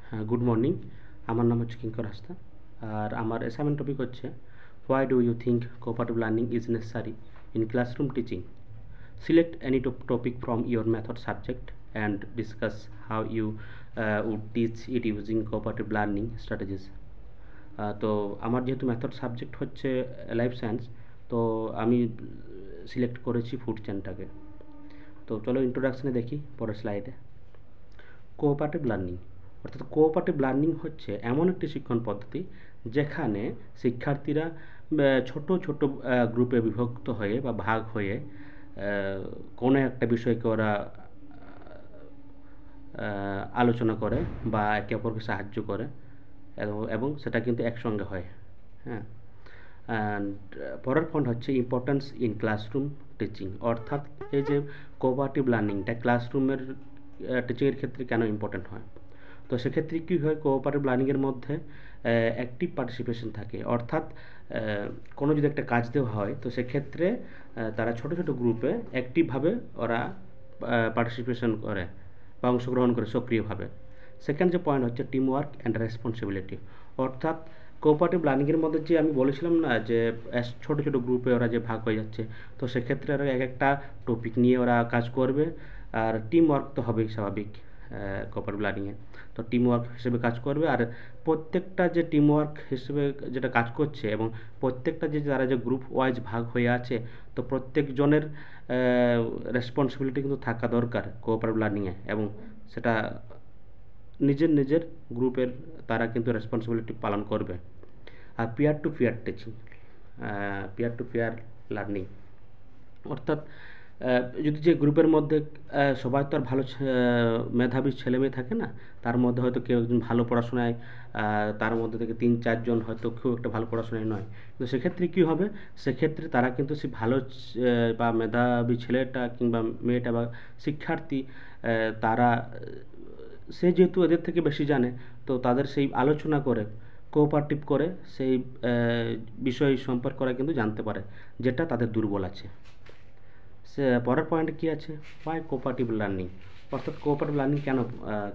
হ্যাঁ, good morning. আমার নাম হচ্ছে কিঙ্কর হাসদা। আর আমার অ্যাসাইনমেন্ট টপিক হচ্ছে why do you think cooperative learning is necessary in classroom teaching. Select any topic from your method subject and discuss how you would teach it using cooperative learning strategies. তো আমার যেহেতু method subject হচ্ছে life science, তো আমি select করেছি food চেনটাকে। তো চলো ইন্ট্রোডাকশানে দেখি পরের স্লাইডে। কোঅপারেটিভ লার্নিং অর্থাৎ কোঅপারেটিভ লার্নিং হচ্ছে এমন একটি শিক্ষণ পদ্ধতি যেখানে শিক্ষার্থীরা ছোট ছোট গ্রুপে বিভক্ত হয়ে বা ভাগ হয়ে কোনো একটা বিষয়কে ওরা আলোচনা করে বা একে অপরকে সাহায্য করে এবং সেটা কিন্তু একসঙ্গে হয়। হ্যাঁ, অ্যান্ড পরের পয়েন্ট হচ্ছে ইম্পর্টেন্স ইন ক্লাসরুম টিচিং, অর্থাৎ এই যে কোঅপারেটিভ লার্নিংটা ক্লাসরুমের টিচিংয়ের ক্ষেত্রে কেন ইম্পর্টেন্ট হয়। তো সেক্ষেত্রে কী হয়, কোঅপারেটিভ লার্নিংয়ের মধ্যে অ্যাক্টিভ পার্টিসিপেশন থাকে, অর্থাৎ কোনো যদি একটা কাজ দেওয়া হয় তো সেক্ষেত্রে তারা ছোট ছোট গ্রুপে অ্যাক্টিভভাবে ওরা পার্টিসিপেশন করে বা অংশগ্রহণ করে সক্রিয়ভাবে। সেকেন্ড যে পয়েন্ট হচ্ছে টিম ওয়ার্ক অ্যান্ড রেসপন্সিবিলিটি, অর্থাৎ কোঅপারেটিভ লার্নিংয়ের মধ্যে যে আমি বলেছিলাম না যে ছোট ছোট গ্রুপে ওরা যে ভাগ হয়ে যাচ্ছে, তো সেক্ষেত্রে ওরা এক একটা টপিক নিয়ে ওরা কাজ করবে। আর টিম ওয়ার্ক তো হবেই স্বাভাবিক কোঅপারেটিভ লার্নিংয়ে, তো টিম ওয়ার্ক হিসেবে কাজ করবে। আর প্রত্যেকটা যে টিম ওয়ার্ক হিসেবে যেটা কাজ করছে এবং প্রত্যেকটা যে তারা যে গ্রুপ ওয়াইজ ভাগ হয়ে আছে, তো প্রত্যেকজনের রেসপন্সিবিলিটি কিন্তু থাকা দরকার কোঅপারেটিভ লার্নিংয়ে, এবং সেটা নিজের নিজের গ্রুপের তারা কিন্তু রেসপন্সিবিলিটি পালন করবে। আর peer to peer teaching, peer to peer learning অর্থাৎ যদি যে গ্রুপের মধ্যে সবাই তো আর ভালো মেধাবী ছেলেমেয়ে থাকে না, তার মধ্যে হয়তো কেউ একজন ভালো পড়াশোনায়, তার মধ্যে থেকে 3-4 জন হয়তো খুব একটা ভালো পড়াশোনায় নয়, তো সেক্ষেত্রে কী হবে, সেক্ষেত্রে তারা কিন্তু সেই ভালো বা মেধাবী ছেলেটা কিংবা মেয়েটা বা শিক্ষার্থী, তারা সে যেহেতু এদের থেকে বেশি জানে, তো তাদের সেই আলোচনা করে কোঅপারেটিভ করে সেই বিষয় সম্পর্কে ওরা কিন্তু জানতে পারে যেটা তাদের দুর্বল আছে। সে পরের পয়েন্টে কী আছে, হোয়াই কোঅপারেটিভ লার্নিং, অর্থাৎ কোঅপারেটিভ লার্নিং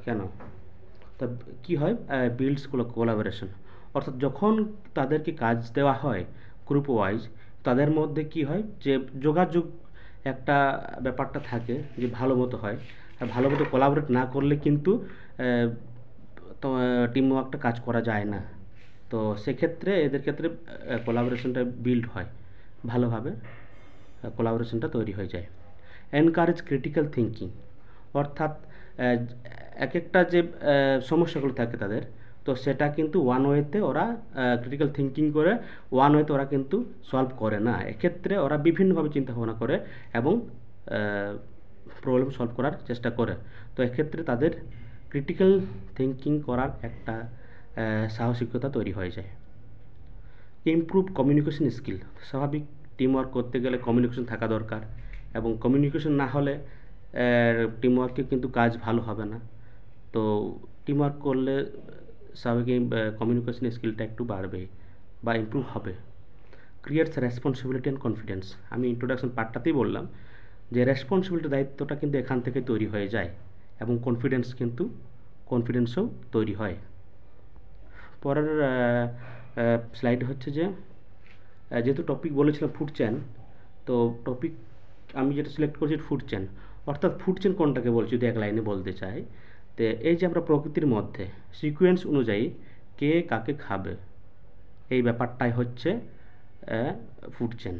কেন তা কী হয়, বিল্ডস কোলাবোরেশন, অর্থাৎ যখন তাদেরকে কাজ দেওয়া হয় গ্রুপ ওয়াইজ, তাদের মধ্যে কী হয় যে যোগাযোগ একটা ব্যাপারটা থাকে যে ভালো মতো হয়। আর ভালো মতো কোলাবোরেট না করলে কিন্তু তো টিম ওয়ার্কটা কাজ করা যায় না। তো সেক্ষেত্রে এদের ক্ষেত্রে কোলাবোরেশনটা বিল্ড হয়, ভালোভাবে কোলাবোরেশনটা তৈরি হয়ে যায়। এনকারেজ ক্রিটিক্যাল থিঙ্কিং, অর্থাৎ এক একটা যে সমস্যাগুলো থাকে তাদের, তো সেটা কিন্তু ওয়ান ওয়েতে ওরা ক্রিটিক্যাল থিঙ্কিং করে ওয়ান ওয়েতে ওরা কিন্তু সলভ করে না। এক্ষেত্রে ওরা বিভিন্নভাবে চিন্তাভাবনা করে এবং প্রবলেম সলভ করার চেষ্টা করে। তো এক্ষেত্রে তাদের ক্রিটিক্যাল থিঙ্কিং করার একটা সাহসিকতা তৈরি হয়ে যায়। ইমপ্রুভ কমিউনিকেশন স্কিল, স্বাভাবিক টিমওয়ার্ক করতে গেলে কমিউনিকেশন থাকা দরকার, এবং কমিউনিকেশন না হলে টিমওয়ার্কে কিন্তু কাজ ভালো হবে না। তো টিমওয়ার্ক করলে স্বাভাবিক কমিউনিকেশন স্কিলটা একটু বাড়বে বা ইমপ্রুভ হবে। ক্রিয়েটস রেসপন্সিবিলিটি অ্যান্ড কনফিডেন্স, আমি ইন্ট্রোডাকশন পার্টটাতেই বললাম যে রেসপন্সিবিলিটি দায়িত্বটা কিন্তু এখান থেকে তৈরি হয়ে যায় এবং কনফিডেন্সও তৈরি হয়। পরের স্লাইড হচ্ছে যে যেহেতু টপিক বলেছিলাম ফুড চেন, তো টপিক আমি যেটা সিলেক্ট করেছি ফুড চেন, অর্থাৎ ফুড চেন কোনটাকে বলছি যদি এক লাইনে বলতে চাই, তো এই যে আমরা প্রকৃতির মধ্যে সিকোয়েন্স অনুযায়ী কে কাকে খাবে, এই ব্যাপারটাই হচ্ছে ফুড চেন,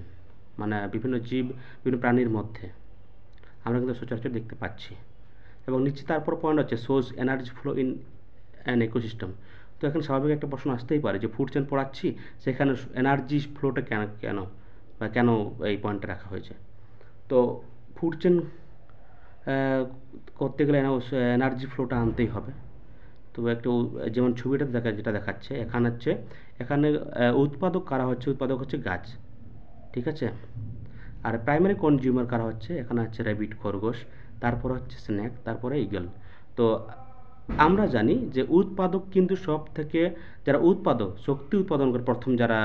মানে বিভিন্ন জীব বিভিন্ন প্রাণীর মধ্যে আমরা কিন্তু সচরাচর দেখতে পাচ্ছি। এবং নিচে তারপর পয়েন্ট হচ্ছে shows energy flow in an ecosystem. তো এখন স্বাভাবিক একটা প্রশ্ন আসতেই পারে যে ফুড চেন পড়াচ্ছি, সেখানে এনার্জি ফ্লোটা কেন এই পয়েন্টটা রাখা হয়েছে। তো ফুড চেন করতে গেলে এনার্জি ফ্লোটা আনতেই হবে। তো একটু যেমন ছবিটা যেটা দেখাচ্ছে এখানে উৎপাদক কারা হচ্ছে, উৎপাদক হচ্ছে গাছ, ঠিক আছে। আর প্রাইমারি কনজিউমার কারা হচ্ছে, এখানে হচ্ছে র্যাবিট খরগোশ, তারপর হচ্ছে স্নেক, তারপরে ঈগল। তো আমরা জানি যে উৎপাদক কিন্তু সব থেকে যারা শক্তি উৎপাদন করে প্রথম, যারা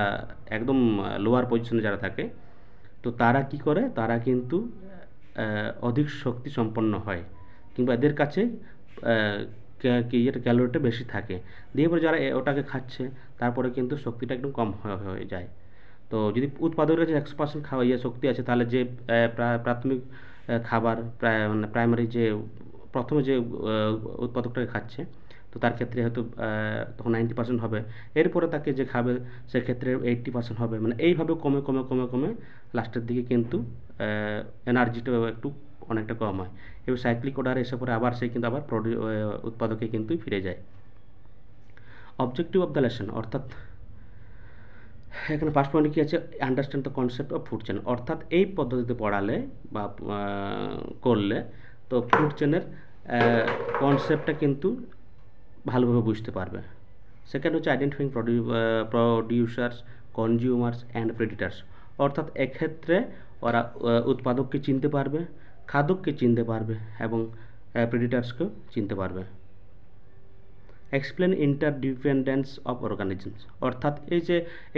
একদম লোয়ার পজিশনে যারা থাকে, তো তারা কি করে, তারা কিন্তু অধিক শক্তি সম্পন্ন হয়, কিংবা এদের কাছে ক্যালোরিটা বেশি থাকে, দিয়ে পরে যারা ওটাকে খাচ্ছে তারপরে কিন্তু শক্তিটা একদম কম হয়ে যায়। তো যদি উৎপাদকের কাছে 100% খাওয়া শক্তি আছে, তাহলে যে প্রাথমিক খাবার মানে প্রাইমারি যে প্রথমে যে উৎপাদকটাকে খাচ্ছে, তো তার ক্ষেত্রে হয়তো তখন 90% হবে, এরপরে তাকে যে খাবে সেক্ষেত্রে 80% হবে, মানে এইভাবে কমে কমে কমে কমে লাস্টের দিকে কিন্তু এনার্জিটা একটু অনেকটা কম হয়। এবার সাইক্লিক অর্ডার এসে পরে আবার সে কিন্তু আবার উৎপাদকে কিন্তু ফিরে যায়। অবজেক্টিভ অফ দ্য লেসন, অর্থাৎ এখানে ফার্স্ট পয়েন্টে কী আছে, understand the concept of food chain, অর্থাৎ এই পদ্ধতিতে পড়ালে বা করলে তো ফুড চেনের কনসেপ্টটা কিন্তু ভালোভাবে বুঝতে পারবে। সেকেন্ড হচ্ছে আইডেন্টিফাইং প্রডিউসার্স, কনজিউমার্স অ্যান্ড প্রেডিটার্স, অর্থাৎ এক্ষেত্রে ওরা উৎপাদককে চিনতে পারবে, খাদককে চিনতে পারবে এবং প্রেডিটার্সকেও চিনতে পারবে। এক্সপ্লেন ইন্টারডিপেন্ডেন্স অফ অর্গানিজমস, অর্থাৎ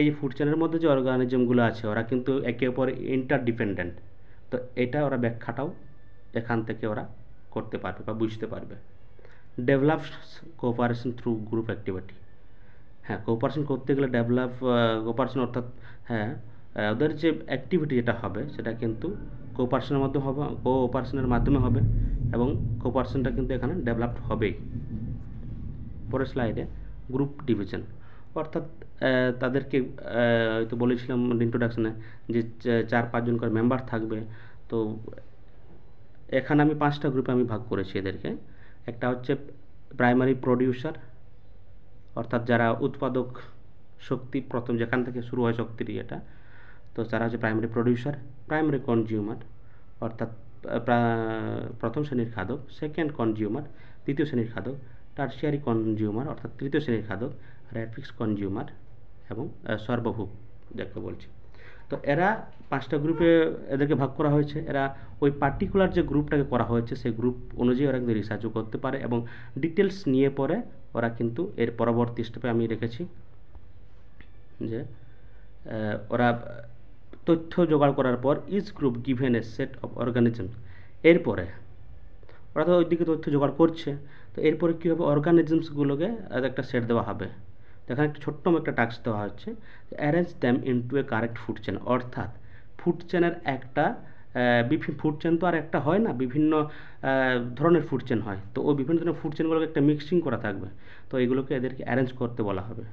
এই ফুড চেনের মধ্যে যে অর্গানিজমগুলো আছে ওরা কিন্তু একে অপরে ইন্টারডিপেন্ডেন্ট, তো এটা ওরা ব্যাখ্যাটাও এখান থেকে ওরা করতে পারবে বা বুঝতে পারবে। Develops cooperation through group activity, হ্যাঁ কোঅপারেশন করতে গেলে কোঅপারেশন অর্থাৎ ওদের যে অ্যাক্টিভিটি যেটা হবে সেটা কিন্তু কোঅপারেশনের মাধ্যমে হবে এবং কোঅপারেশনটা কিন্তু এখানে ডেভেলপড হবেই। পরের স্লাইডে গ্রুপ ডিভিশন, অর্থাৎ তাদেরকে হয়তো বলেছিলাম ইন্ট্রোডাকশনে যে 4-5 জন করে মেম্বার থাকবে, তো এখানে আমি 5টা গ্রুপে আমি ভাগ করেছি এদেরকে। একটা হচ্ছে প্রাইমারি প্রডিউসার, অর্থাৎ যারা উৎপাদক শক্তি প্রথম যেখান থেকে শুরু হয় শক্তির এটা, তো তারা হচ্ছে প্রাইমারি প্রডিউসার। প্রাইমারি কনজিউমার, অর্থাৎ প্রথম শ্রেণীর খাদক। সেকেন্ড কনজিউমার, দ্বিতীয় শ্রেণীর খাদক। টার্সিয়ারি কনজিউমার, অর্থাৎ তৃতীয় শ্রেণীর খাদক। র্যাফিক্স কনজিউমার এবং সর্বভোগ যাকে বলছি। তো এরা 5টা গ্রুপে এদেরকে ভাগ করা হয়েছে। এরা ওই পার্টিকুলার যে গ্রুপটাকে করা হয়েছে সেই গ্রুপ অনুযায়ী ওরা কিন্তু রিসার্চও করতে পারে এবং ডিটেলস নিয়ে পরে ওরা কিন্তু এর পরবর্তী স্টেপে আমি রেখেছি যে ওরা তথ্য জোগাড় করার পর each group given a set of organism, এরপরে ওরা তো ওইদিকে তথ্য জোগাড় করছে, তো এরপরে কী হবে, অর্গানিজমসগুলোকে একটা সেট দেওয়া হবে। এখানে একটা ছোট্ট একটা টাস্ক দেওয়া হচ্ছে, arrange them into a correct food chain, অর্থাৎ ফুড চেনের একটা ফুড চেন তো আর একটা হয় না, বিভিন্ন ধরনের ফুড চেন হয়, তো ওই বিভিন্ন ধরনের ফুড চেনগুলোকে একটা মিক্সিং করা থাকবে, তো এগুলোকে এদেরকে অ্যারেঞ্জ করতে বলা হবে।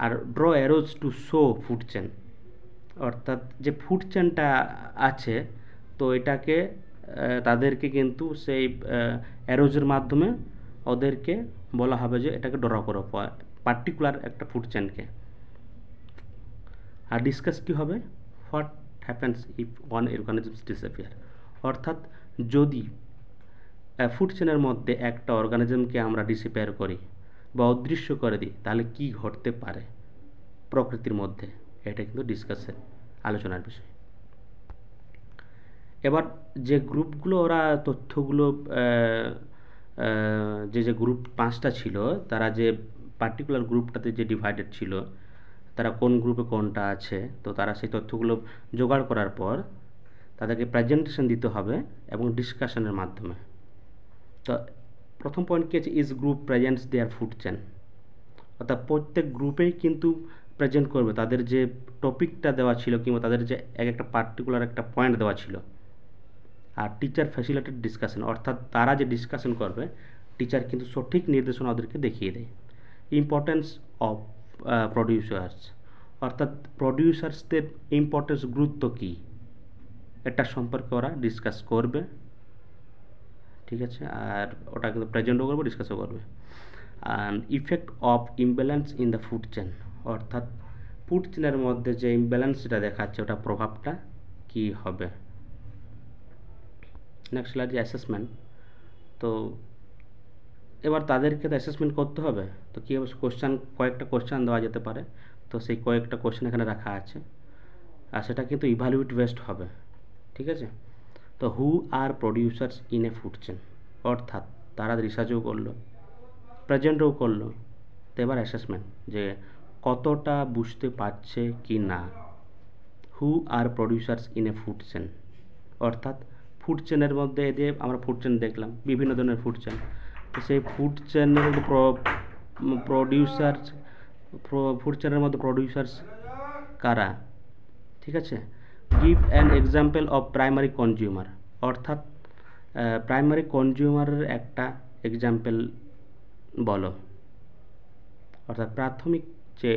আর draw arrows to show food chain, অর্থাৎ যে ফুড চেনটা আছে তো এটাকে তাদেরকে কিন্তু সেই অ্যারোজের মাধ্যমে ওদেরকে বলা হবে যে এটাকে ড্র করো পার্টিকুলার একটা ফুড চেনকে। আর ডিসকাস কী হবে, what happens if one organisms disappear, অর্থাৎ যদি ফুড চেনের মধ্যে একটা অর্গানিজমকে আমরা ডিসঅ্যাপিয়ার করি বা অদৃশ্য করে দিই তাহলে কি ঘটতে পারে প্রকৃতির মধ্যে, এটা কিন্তু ডিসকাসের আলোচনার বিষয়। এবার যে গ্রুপগুলো ওরা তথ্যগুলো যে গ্রুপ 5টা ছিল তারা যে পার্টিকুলার গ্রুপটাতে যে ডিভাইডেড ছিল তারা কোন গ্রুপে কোনটা আছে, তো তারা সেই তথ্যগুলো জোগাড় করার পর তাদেরকে প্রেজেন্টেশন দিতে হবে এবং ডিসকাশনের মাধ্যমে। তো প্রথম পয়েন্ট কী আছে, is group presents their food chain, অর্থাৎ প্রত্যেক গ্রুপেই কিন্তু প্রেজেন্ট করবে তাদের যে টপিকটা দেওয়া ছিল কিংবা তাদের যে একটা পার্টিকুলার একটা পয়েন্ট দেওয়া ছিল। আর টিচার ফ্যাসিলিটেড ডিসকাশন, অর্থাৎ তারা যে ডিসকাশন করবে টিচার কিন্তু সঠিক নির্দেশনা ওদেরকে দেখিয়ে দেয়। ইম্পর্টেন্স অফ প্রডিউসার্স, অর্থাৎ প্রডিউসার্সদের ইম্পর্টেন্স, গুরুত্ব কী এটা সম্পর্কে ওরা ডিসকাস করবে, ঠিক আছে, আর ওটা কিন্তু প্রেজেন্টও করবে ডিসকাসও করবে। And effect of imbalance in the food chain, অর্থাৎ ফুড চেনের মধ্যে যে ইমব্যালেন্স যেটা দেখাচ্ছে ওটা প্রভাবটা কী হবে। নেক্সট স্লাইড যে অ্যাসেসমেন্ট, তো এবার তাদেরকে তো অ্যাসেসমেন্ট করতে হবে, তো কীভাবে কয়েকটা কোশ্চেন দেওয়া যেতে পারে, তো সেই কয়েকটা কোশ্চেন এখানে রাখা আছে আর সেটা কিন্তু ইভ্যালুয়েট বেসড হবে, ঠিক আছে। তো who are producers in a food chain, অর্থাৎ তারা রিসার্চও করলো প্রেজেন্টও করলো, তো এবার অ্যাসেসমেন্ট যে কতটা বুঝতে পারছে কি না। Who are producers in a food chain, অর্থাৎ ফুড চেনের মধ্যে আমরা ফুড চেন দেখলাম বিভিন্ন ধরনের ফুড চেন, সেই ফুড চেনের প্রডিউসার ফুড চেনের মধ্যে প্রডিউসার্স কারা, ঠিক আছে। Give an example of primary consumer, অর্থাৎ প্রাইমারি কনজিউমারের একটা এক্সাম্পল বলো, অর্থাৎ প্রাথমিক যে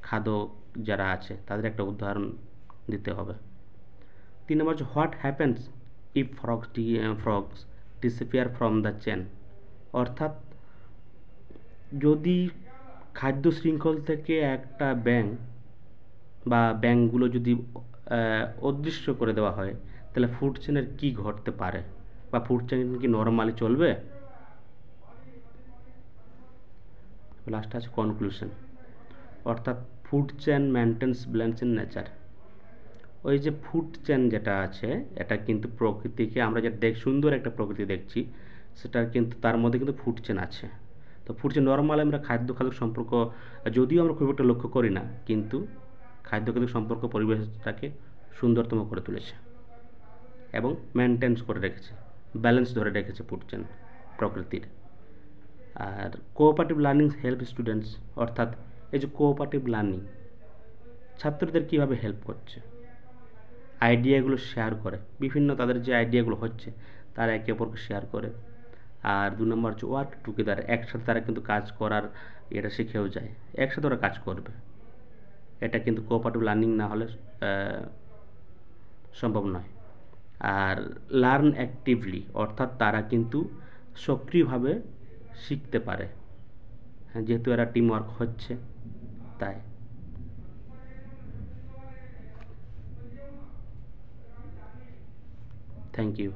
খাদক যারা আছে তাদের একটা উদাহরণ দিতে হবে। 3 নম্বর হচ্ছে what happens if frogs disappear from the chain, অর্থাৎ যদি খাদ্য শৃঙ্খল থেকে একটা ব্যাঙ বা ব্যাঙগুলো যদি অদৃশ্য করে দেওয়া হয়, তাহলে ফুড চেনের কী ঘটতে পারে, বা ফুড চেন কি নর্মালি চলবে। লাস্টে আছে কনক্লুশন, অর্থাৎ food chain maintains balance in nature. ওই যে ফুড চেন যেটা আছে এটা কিন্তু প্রকৃতিকে আমরা যে সুন্দর একটা প্রকৃতি দেখছি, সেটার কিন্তু তার মধ্যে কিন্তু ফুড চেন আছে। তো ফুড চেন নর্মাল আমরা খাদ্য সম্পর্ক যদিও আমরা খুব একটা লক্ষ্য করি না, কিন্তু খাদ্য সম্পর্ক পরিবেশটাকে সুন্দরতম করে তুলেছে এবং মেনটেন্স করে রেখেছে, ব্যালেন্স ধরে রেখেছে ফুড চেন প্রকৃতির। আর কোঅপারেটিভ লার্নিং হেল্প স্টুডেন্টস, অর্থাৎ এই যে কোঅপারেটিভ লার্নিং ছাত্রদের কীভাবে হেল্প করছে, আইডিয়াগুলো শেয়ার করে, বিভিন্ন তাদের যে আইডিয়াগুলো হচ্ছে তারা একে অপরকে শেয়ার করে। আর 2 নম্বর হচ্ছে ওয়ার্ক টুগেদার, একসাথে তারা কিন্তু কাজ করার এটা শিখেও যায়, একসাথে ওরা কাজ করবে। এটা কিন্তু কোঅপারেটিভ লার্নিং না হলে সম্ভব নয়। আর লার্ন অ্যাক্টিভলি, অর্থাৎ তারা কিন্তু সক্রিয়ভাবে শিখতে পারে, হ্যাঁ, যেহেতু এরা টিম ওয়ার্ক হচ্ছে তাই। Thank you.